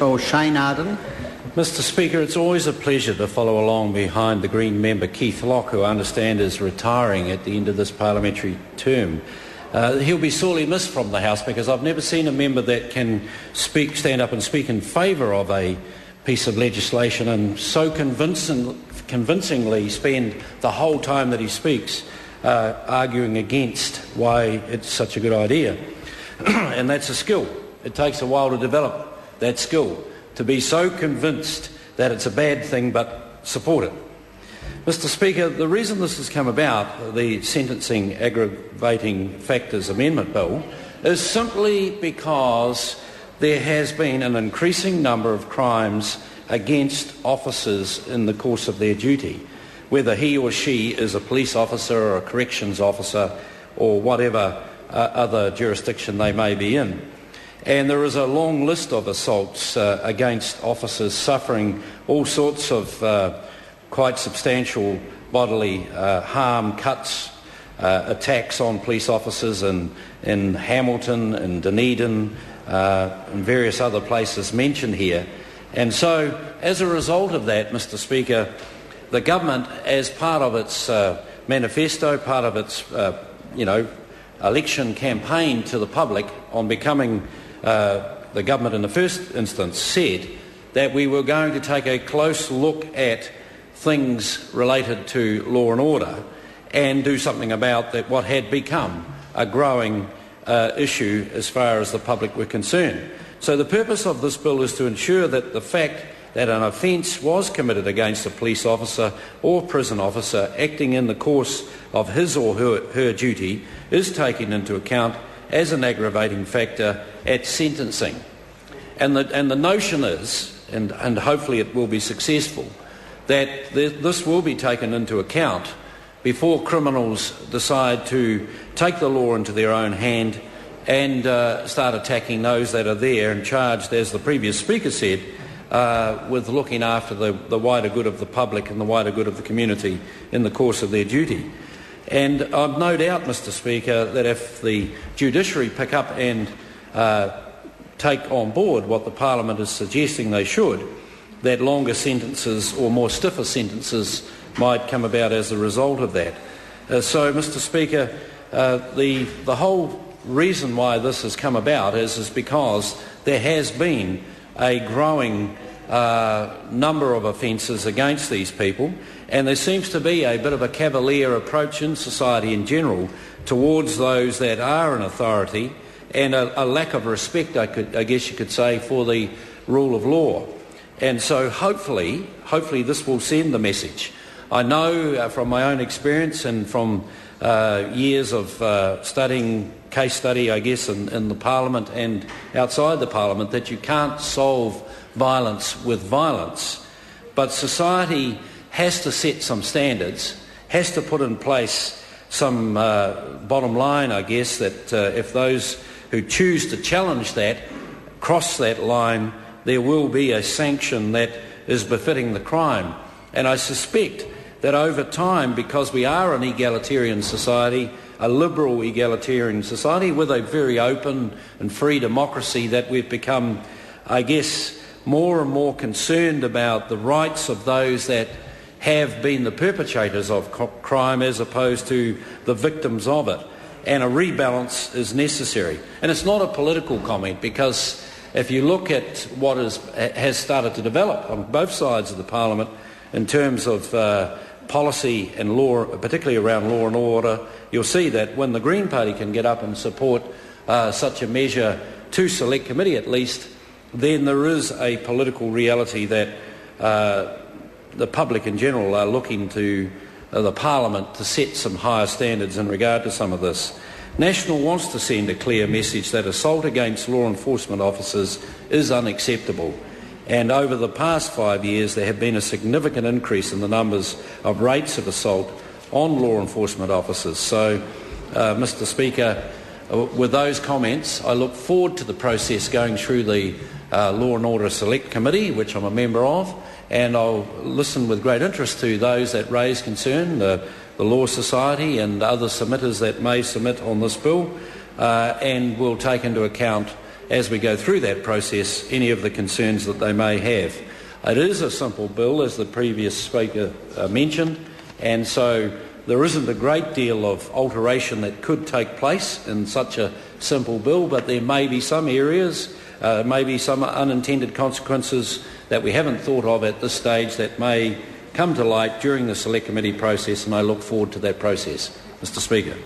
for Shane Arden. Mr Speaker, it's always a pleasure to follow along behind the Green member Keith Locke, who I understand is retiring at the end of this parliamentary term. He'll be sorely missed from the House because I've never seen a member that can stand up and speak in favour of a piece of legislation and so convincingly spend the whole time that he speaks arguing against why it's such a good idea. And that's a skill. It takes a while to develop that skill, to be so convinced that it's a bad thing but support it. Mr Speaker, the reason this has come about, the Sentencing Aggravating Factors Amendment Bill, is simply because there has been an increasing number of crimes against officers in the course of their duty, whether he or she is a police officer or a corrections officer or whatever other jurisdiction they may be in. And there is a long list of assaults against officers suffering all sorts of quite substantial bodily harm, cuts, attacks on police officers in Hamilton and Dunedin and various other places mentioned here. And so, as a result of that, Mr Speaker, the government, as part of its manifesto, part of its, election campaign to the public on becoming the government in the first instance, said that we were going to take a close look at things related to law and order and do something about that what had become a growing issue as far as the public were concerned. So the purpose of this bill is to ensure that the fact that an offence was committed against a police officer or prison officer acting in the course of his or her duty is taken into account as an aggravating factor at sentencing. And the notion is, and hopefully it will be successful, that this will be taken into account before criminals decide to take the law into their own hand and start attacking those that are there and charged, as the previous speaker said, with looking after the wider good of the public and the wider good of the community in the course of their duty. And I've no doubt, Mr Speaker, that if the judiciary pick up and take on board what the Parliament is suggesting they should, that longer sentences or more stiffer sentences might come about as a result of that. So, Mr Speaker, the whole reason why this has come about is because there has been a growing number of offences against these people, and there seems to be a bit of a cavalier approach in society in general towards those that are in authority, and a lack of respect, I guess you could say, for the rule of law. And so hopefully this will send the message. I know from my own experience and from years of studying, case study, I guess, in the Parliament and outside the Parliament, that you can't solve violence with violence. But society has to set some standards, has to put in place some bottom line, I guess, that if those who choose to challenge that cross that line, there will be a sanction that is befitting the crime. And I suspect that over time, because we are an egalitarian society, a liberal egalitarian society with a very open and free democracy, that we've become, I guess, more and more concerned about the rights of those that have been the perpetrators of crime as opposed to the victims of it. And a rebalance is necessary. And it's not a political comment, because if you look at what has started to develop on both sides of the Parliament in terms of policy and law, particularly around law and order, you'll see that when the Green Party can get up and support such a measure to select committee at least, then there is a political reality that the public in general are looking to the Parliament to set some higher standards in regard to some of this. National wants to send a clear message that assault against law enforcement officers is unacceptable. And over the past 5 years, there have been a significant increase in the numbers of rates of assault on law enforcement officers. So, Mr Speaker, with those comments, I look forward to the process going through the Law and Order Select Committee, which I'm a member of, and I'll listen with great interest to those that raise concern, the Law Society and other submitters that may submit on this bill, and we'll take into account as we go through that process, any of the concerns that they may have. It is a simple bill, as the previous speaker mentioned, and so there isn't a great deal of alteration that could take place in such a simple bill, but there may be some areas, maybe some unintended consequences that we haven't thought of at this stage that may come to light during the Select Committee process, and I look forward to that process. Mr Speaker.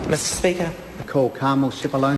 Mr Speaker. I call Carmel Sipalone.